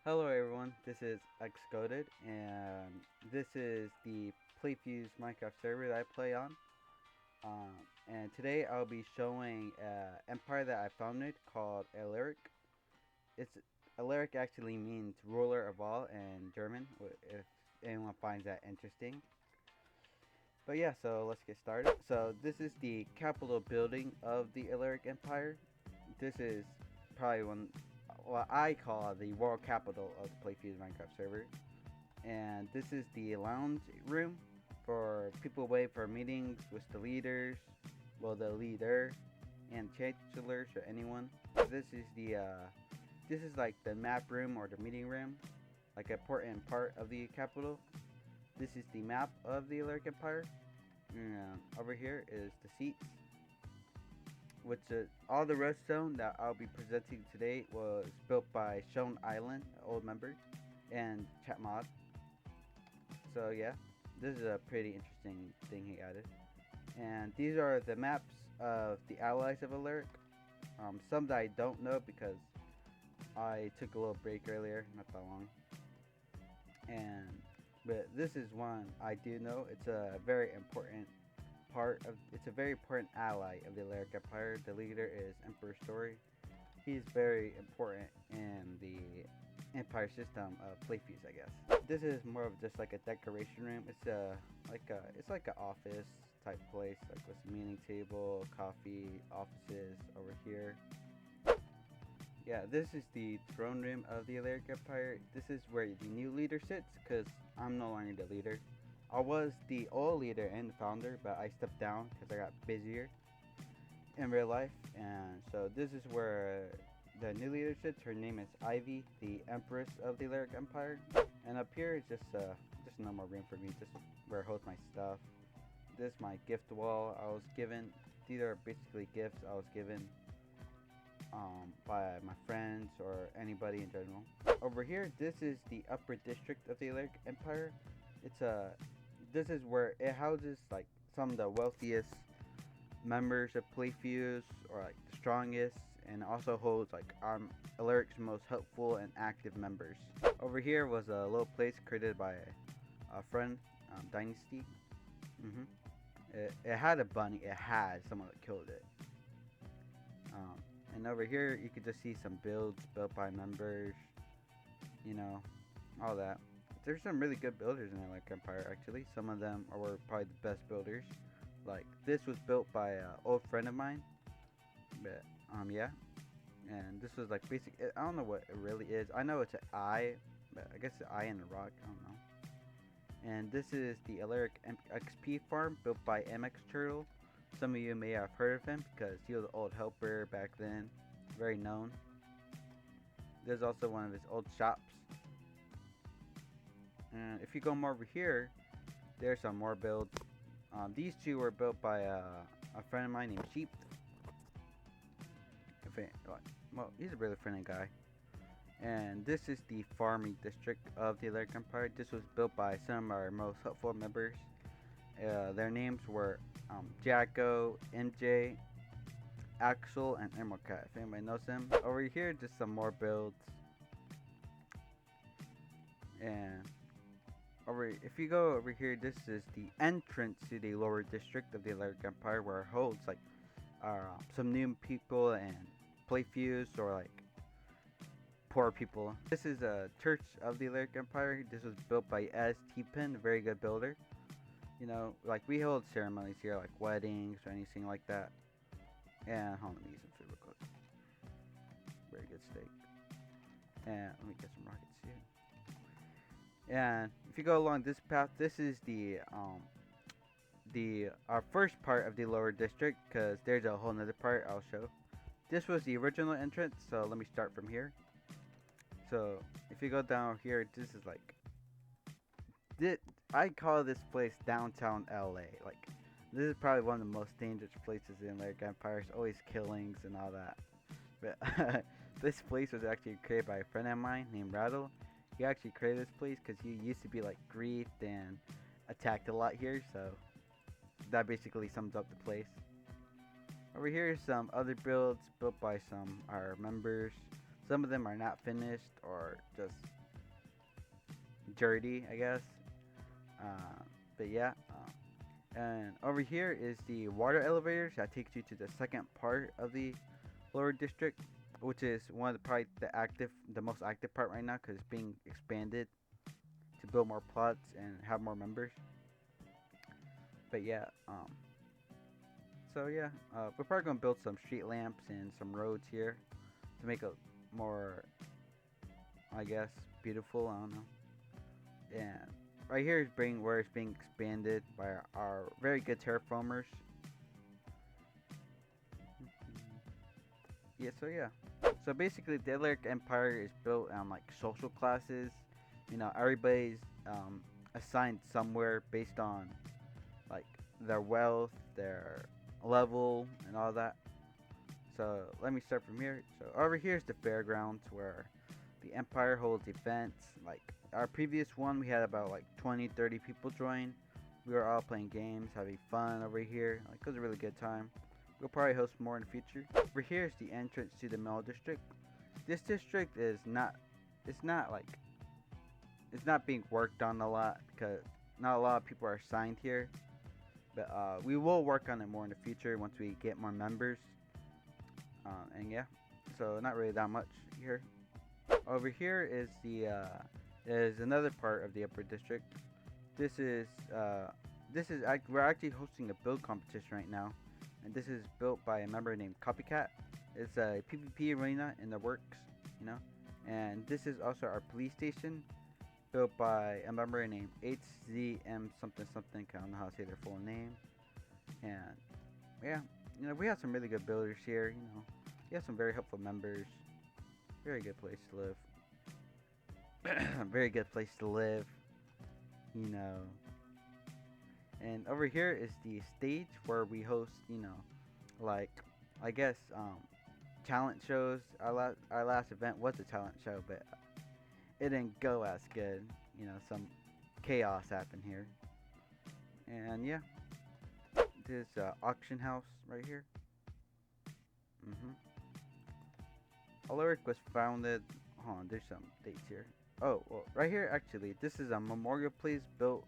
Hello everyone, this is Xcoded, and this is the Playfuse Minecraft server that I play on. And today I'll be showing an empire that I founded called Alaric. It's Alaric actually means ruler of all in German, if anyone finds that interesting. But yeah, so let's get started. So this is the capital building of the Alaric Empire. This is probably what I call the world capital of the Playfuse Minecraft server. And this is the lounge room for people waiting for meetings with the leaders, well, the leader and chancellors or anyone. This is like the map room or the meeting room, like an important part of the capital. This is the map of the Alaric Empire. And over here is the seats, which all the redstone that I'll be presenting today was built by Shone Island, an old member, and Chatmod. So yeah, this is a pretty interesting thing he added. And these are the maps of the allies of Alaric. Some that I don't know because I took a little break earlier, not that long. But this is one I do know. It's a very important it's a very important ally of the Alaric Empire. The leader is Emperor Story. He's very important in the empire system of Playfuse, I guess. This is more of just like a decoration room. It's like an office type place, like with a meeting table, coffee, offices over here. Yeah, this is the throne room of the Alaric Empire. This is where the new leader sits, because I'm no longer the leader. I was the old leader and the founder, but I stepped down because I got busier in real life. And so this is where the new leader sits. Her name is Ivy, the Empress of the Alaric Empire. And up here is just a normal room for me, just where I hold my stuff. This is my gift wall I was given. These are basically gifts I was given by my friends or anybody in general. Over here, this is the upper district of the Alaric Empire. This is where it houses like some of the wealthiest members of Playfuse, or like the strongest, and also holds like Alaric's most helpful and active members. Over here was a little place created by a friend, Dynasty. It had a bunny. It had someone that killed it. And over here you could just see some builds built by members, all that. There's some really good builders in Alaric Empire actually. Some of them were probably the best builders. Like this was built by an old friend of mine. But yeah. And this was like basic. I don't know what it really is. I know it's an eye, but I guess an eye in a rock. I don't know. And this is the Alaric XP farm built by MX Turtle. Some of you may have heard of him because he was an old helper back then, very known. There's also one of his old shops. And if you go more over here, there's some more builds. These two were built by a friend of mine named Sheep. Well, he's a really friendly guy. And this is the farming district of the Alaric Empire. This was built by some of our most helpful members. Their names were Jacko, MJ, Axel, and Emerald Cat, if anybody knows them. Over here, just some more builds. And if you go over here, this is the entrance to the lower district of the Alaric Empire, where it holds like some new people and Playfuse, or like poor people. This is a church of the Alaric Empire. This was built by S. T-Pen, a very good builder. Like we hold ceremonies here, like weddings or anything like that. And hold on, let me get some food real quick. Very good steak. And let me get some rockets here. And if you go along this path, this is our first part of the lower district, because there's a whole nother part I'll show. This was the original entrance, so let me start from here. So if you go down here, this is like I call this place downtown LA. Like, this is probably one of the most dangerous places in Alaric Empire. There's always killings and all that. But this place was actually created by a friend of mine named Rattle. He actually created this place because he used to be like griefed and attacked a lot here. So that basically sums up the place. Over here is some other builds built by some our members. Some of them are not finished or just dirty, I guess. Uh, but yeah. And over here is the water elevators that takes you to the second part of the lower district, which is one of the probably the most active part right now because it's being expanded to build more plots and have more members. But yeah, so yeah, we're probably gonna build some street lamps and some roads here to make it more, I guess, beautiful. I don't know. And right here is being where it's being expanded by our very good terraformers. Yeah, so yeah. So basically, the Alaric Empire is built on like social classes. Everybody's assigned somewhere based on like their wealth, their level, and all that. So let me start from here. So over here is the fairgrounds where the Empire holds events. Like our previous one, we had about like 20, 30 people join. We were all playing games, having fun over here. Like it was a really good time. We'll probably host more in the future. Over here is the entrance to the middle district. This district is not, it's not like, it's not being worked on a lot because not a lot of people are assigned here. But we will work on it more in the future once we get more members. And yeah, so not really that much here. Over here is another part of the upper district. This is we're actually hosting a build competition right now, and this is built by a member named Copycat. It's a PvP arena in the works, and this is also our police station, built by a member named HZM something something. I don't know how to say their full name. And yeah, we have some really good builders here. We have some very helpful members. Very good place to live. Very good place to live. And over here is the stage where we host, like I guess talent shows. Our last event was a talent show, but it didn't go as good. Some chaos happened here. And yeah, this auction house right here. Alaric was founded. Hold on, there's some dates here. Oh, well, right here actually, this is a memorial place built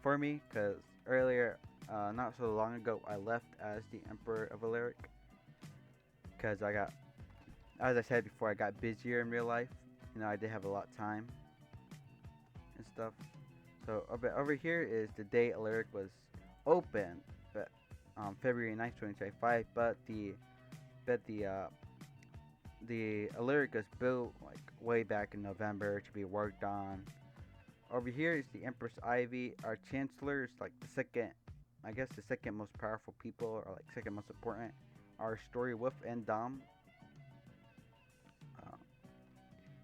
for me because earlier, not so long ago, I left as the Emperor of Alaric because as I said before, I got busier in real life. I did have a lot of time and stuff. So over here is the day Alaric was open, but February 9th, 2025. But the Alaric was built like way back in November to be worked on. Over here is the Empress Ivy. Our Chancellor is like the second, I guess the second most powerful people, or like second most important. Our Story Wolf and Dom.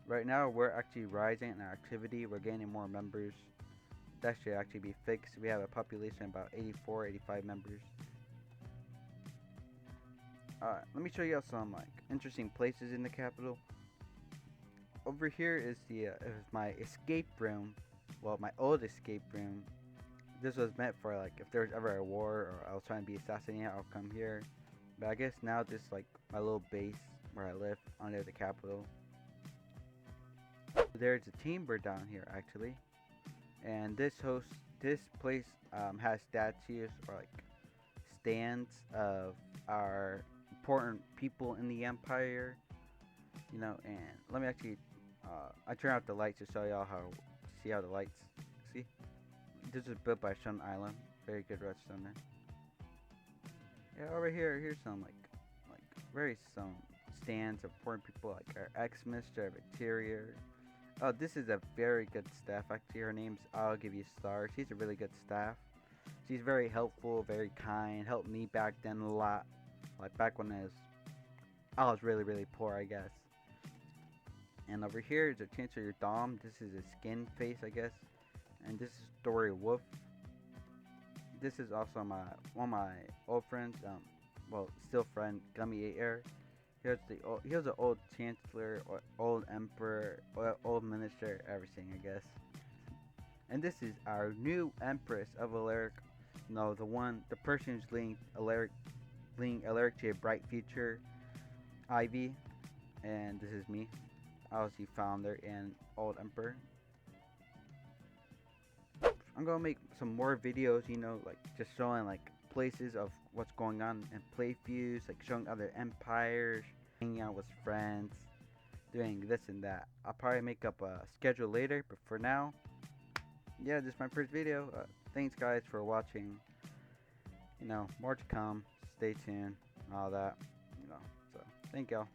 Right now we're actually rising in our activity. We're gaining more members. That should actually be fixed. We have a population of about 84, 85 members. Let me show you some like interesting places in the capital. Over here is is my escape room. Well, my old escape room. This was meant for like if there was ever a war or I was trying to be assassinated, I'll come here. But I guess now this is like my little base where I live under the capital. There's a chamber down here actually, and this place has statues or like stands of our important people in the empire, and let me actually I turn out the lights to show y'all see how the lights see. This is built by Stone Island, very good redstone there. Yeah, over here's some like some stands of important people like our ex-minister of Interior. Oh, this is a very good staff actually. Her name's I'll Give You Stars. She's a really good staff. She's very helpful, very kind, helped me back then a lot. Like back when I was really, really poor, I guess. And over here is a Chancellor Dom. This is a skin face, I guess. And this is Story Wolf. This is also one of my old friends, well, still friend, Gummy Air. Here's the old Chancellor, or old Emperor, or old Minister, everything, I guess. And this is our new Empress of Alaric. No, the person who's leading Alaric to a bright future, Ivy. and this is me. I was the founder and old emperor. I'm gonna make some more videos, you know, like just showing like places of what's going on in Playfuse, like showing other empires, hanging out with friends, doing this and that. I'll probably make up a schedule later, but for now, yeah, this is my first video. Thanks guys for watching. You know, more to come. Stay tuned, all that. You know, so thank y'all.